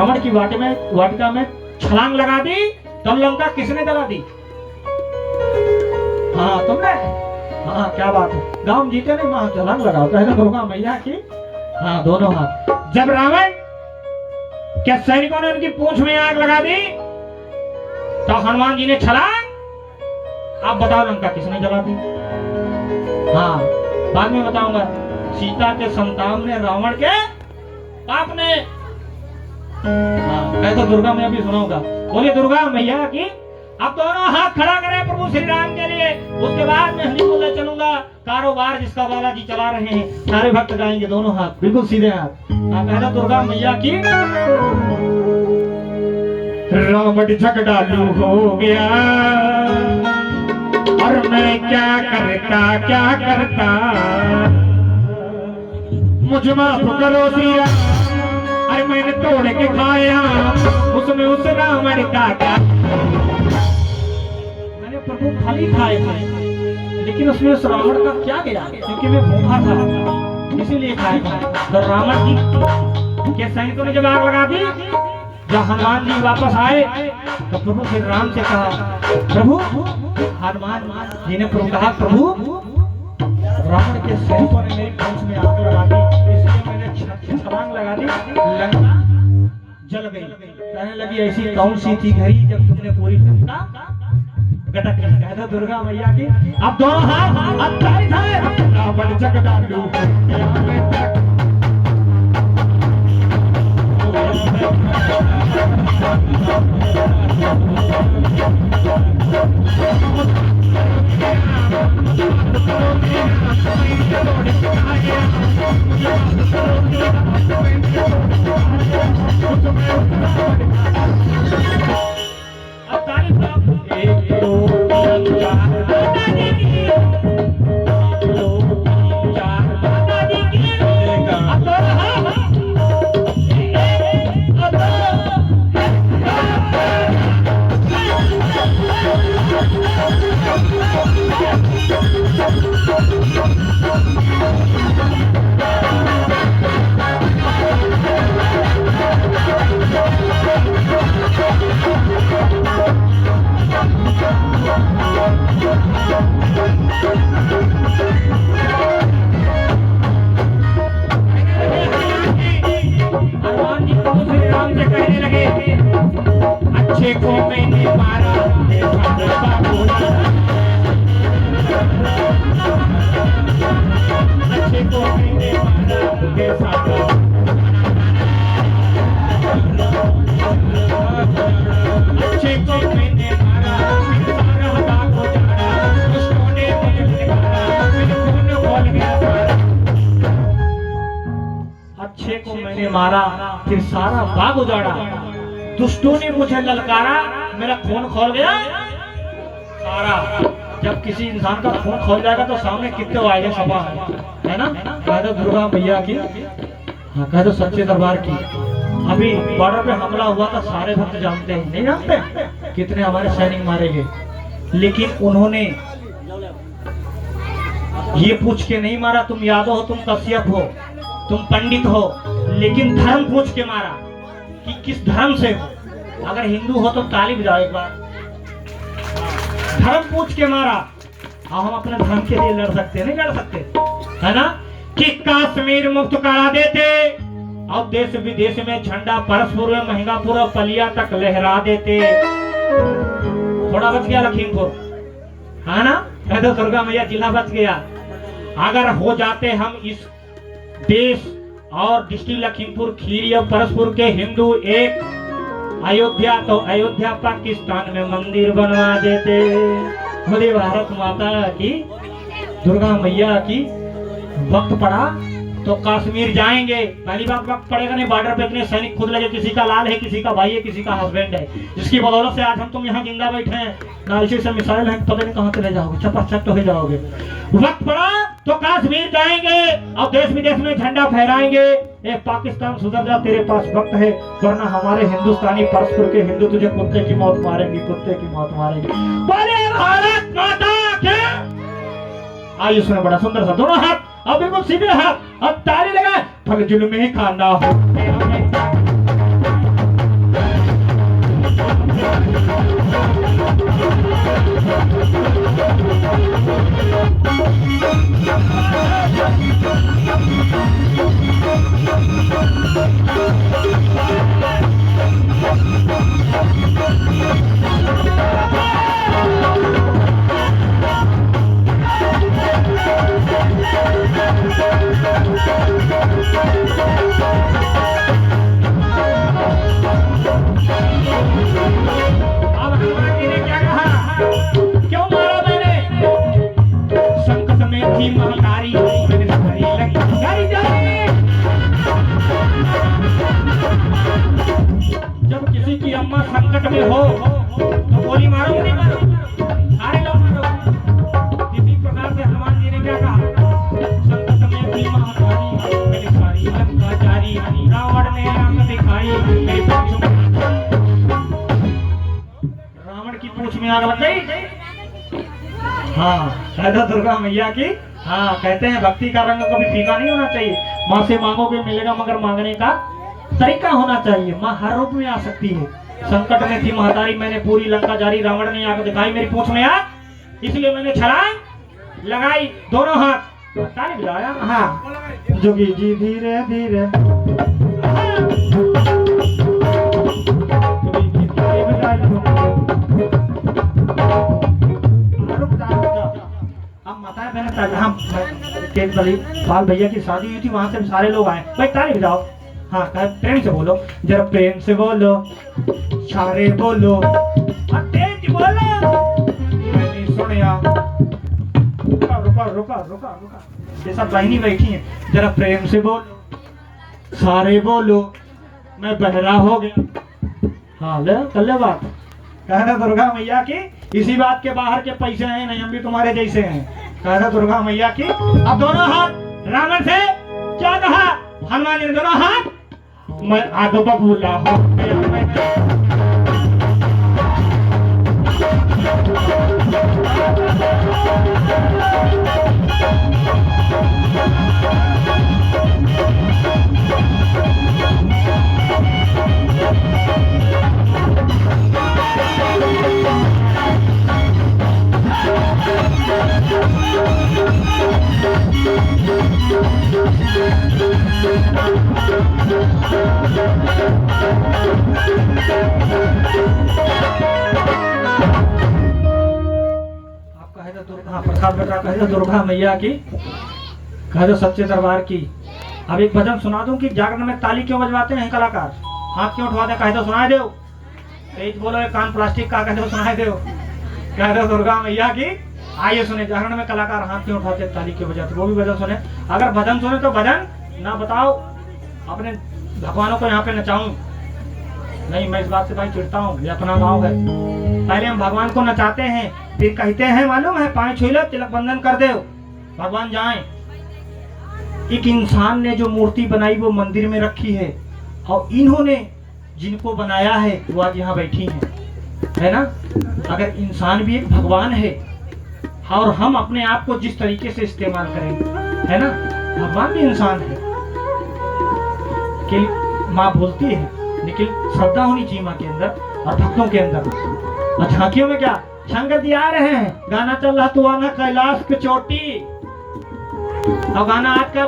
रावण की वाटिका में छलांग लगा दी, तब लंका किसने जला दी? हाँ तुमने। हाँ क्या बात है, गांव जीते नहीं वहां छलांग लगाओ, पहले दुर्गा मैया की। हाँ दोनों हाथ। जब रावण के सैनिकों ने उनकी पूंछ में आग लगा दी तो हनुमान जी ने छलांग। आप बताओ लंका किसने जला दी? हाँ बाद में बताऊंगा। सीता के संतान ने, रावण के बाप ने। हाँ मैं तो दुर्गा मैया भी सुनाऊंगा। बोलिए दुर्गा मैया की। अब दोनों हाथ खड़ा करें प्रभु श्री राम के लिए। उसके बाद मैं हरि बोले चलूंगा। कारोबार जिसका बालाजी चला रहे हैं, सारे भक्त गाएंगे दोनों हाथ बिल्कुल सीधे हाथ। पहला दुर्गा मैया की। रावण झगड़ालू हो गया और मैं क्या करता मुझ माफ करो सिया, अरे मैंने तोड़ के खाया उसमें उस रावण का क्या। मैंने प्रभु खाली खाए थे, लेकिन उसमें उस रावण का क्या गया, क्योंकि मैं भूखा था इसीलिए खाया था। तो रावण जी के सैनिकों ने जब आग लगा दी, जब हनुमान जी वापस आए तो प्रभु श्री राम से कहा, प्रभु हनुमान जी ने कहा, प्रभु रावण के सैनिकों ने मेरी पूंछ में आग लगा दी, इसलिए मैंने छलांग लगा दी, लंका जल गई। कहने लगी ऐसी कौन सी थी घड़ी जब तुमने पूरी लंका गटक दी। कहता दुर्गा मैया की। अब दोनों हाथ अब ताली थाए। रावण झगड़ालू अच्छे को मैंने मारा, अच्छे को मैंने मारा, अच्छे को मैंने मारा, सारा बाग उजाड़ा, दुष्टों ने मुझे मारा, फिर खून खोल गया सारा। अच्छे को मैंने मारा फिर सारा बाग उजाड़ा, दुष्टों ने मुझे ललकारा, मेरा खून खोल गया सारा। जब किसी इंसान का खून खोल जाएगा तो सामने कितने वायदे सभा है ना। कहते दुर्गा मैया की। हाँ कहते सच्चे दरबार की। अभी बॉर्डर पे हमला हुआ था, सारे भक्त जानते हैं, नहीं जानते कितने हमारे सैनिक मारे गए, लेकिन उन्होंने ये पूछ के नहीं मारा तुम यादव हो, तुम कश्यप हो, तुम पंडित हो, लेकिन धर्म पूछ के मारा कि किस धर्म से हो। अगर हिंदू हो तो ताली बजाओ एक बार। धर्म पूछ के मारा। हम अपने धर्म के लिए लड़ सकते, नहीं लड़ सकते है ना। कि कश्मीर मुक्त करा देते और देश विदेश में झंडा परस्पुर में महंगापुर पलिया तक लहरा देते। थोड़ा बच गया लखीमपुर है ना, तो दुर्गा मैया जिला बच गया। अगर हो जाते हम इस देश और डिस्ट्रिक्ट लखीमपुर खीरी और परस्पुर के हिंदू एक, अयोध्या तो अयोध्या पाकिस्तान में मंदिर बनवा देते। बोले भारत माता की, दुर्गा मैया की। वक्त पड़ा तो कश्मीर जाएंगे। पहली बात वक्त पड़ेगा नहीं, बॉर्डर पे इतने सैनिक खुद लगे, किसी का लाल है, किसी का भाई है, किसी का हस्बैंड है, जिसकी बदौलत से आज हम तुम यहाँ जिंदा बैठे हैं। ना इसी से मिसाइल है, पता नहीं कहाँ चले जाओगे, चपाचप हो जाओगे। वक्त पड़ा तो कश्मीर जाएंगे और देश विदेश में झंडा फहराएंगे। एक पाकिस्तान सुधर जा, तेरे पास वक्त है, वरना हमारे हिंदुस्तानी परस्पर के हिंदू तुझे कुत्ते की मौत मारेंगे, कुत्ते की मौत मारेंगे। बोले भारत माता के। आयुष में बड़ा सुंदर सा दोनों हाथ अब बिल्कुल सीधे हाथ, अब ताली लगाए। फल जुल्म ही खाना हो जब किसी की अम्मा संकट में हो तो गोली मारो नहीं मारो, सारे लोग मारो। इसी प्रकार से हनुमान जी ने क्या कहा, संकट में थी महामारी, मेरी सारी लंका जारी, रावण ने आंख दिखाई, मेरी पूंछ में रावण की पूंछ में आग लग गई। हाँ, कहता दुर्गा मैया की, हाँ कहते हैं भक्ति का रंग कभी फीका नहीं होना चाहिए। माँ से मांगोगे मिलेगा, मगर मांगने का तरीका होना चाहिए। माँ हर रूप में आ सकती है। संकट में थी महतारी, मैंने पूरी लंका जारी, रावण ने आकर दिखाई मेरी पूंछ में आग, इसलिए मैंने छलांग लगाई, दोनों हाथ ताली बजाया। हाँ जोगी जी धीरे धीरे हम पाल भैया की शादी हुई थी, वहां से सारे लोग आए, भाई ताली बजाओ। हाँ प्रेम से बोलो, जरा प्रेम से बोलो, सारे बोलो, तेज बोलो, मैंने सुनिया। रुका रुका रुका रुका रुका, ये सब बहनी बैठी हैं, जरा प्रेम से बोलो, सारे बोलो, मैं बहरा हो गया। हाँ ले कर ले बात, कहना दुर्गा मैया की, इसी बात के बाहर के पैसे हैं नहीं, हम भी तुम्हारे जैसे हैं। कहना दुर्गा मैया की, अब दोनों हाथ रावण से क्या कहा, हनुमान जी ने दोनों हाथ, मैं आगो बबूला हो प्रसाद बेटा, कहे दुर्गा मैया की, कहे सच्चे दरबार की। अब एक भजन सुना दूं कि जागरण में ताली क्यों बजवाते हैं कलाकार, हाथ क्यों उठवाते हैं, कहे तो सुनाए दो, तेज बोलो, एक कान प्लास्टिक का, कहे तो सुनाए दो, कहे दुर्गा मैया की। आइए सुने, जागरण में कलाकार हाथ क्यों उठाते हैं, ताली क्यों बजाते, वो भी भजन सुने। अगर भजन सुने तो भजन ना बताओ, अपने भगवानों को यहाँ पे नचाऊं नहीं, मैं इस बात से भाई चिढ़ता हूँ, ये अपना गाँव है। पहले हम भगवान को नचाते हैं, फिर कहते हैं मालूम है, पाँव छू लो, तिलक बंधन कर दो, भगवान जाएं। एक इंसान ने जो मूर्ति बनाई वो मंदिर में रखी है, और इन्होंने जिनको बनाया है वो आज यहाँ बैठी हैं, है ना। अगर इंसान भी एक भगवान है, और हम अपने आप को जिस तरीके से इस्तेमाल करें, है ना, भगवान भी इंसान है। कि माँ बोलती है, लेकिन श्रद्धा होनी चाहिए माँ के अंदर और भक्तों के अंदर। और झांकियों में क्या शंकर जी आ रहे हैं, गाना चल रहा, तू आना कैलाश की चोटी, और गाना आजकल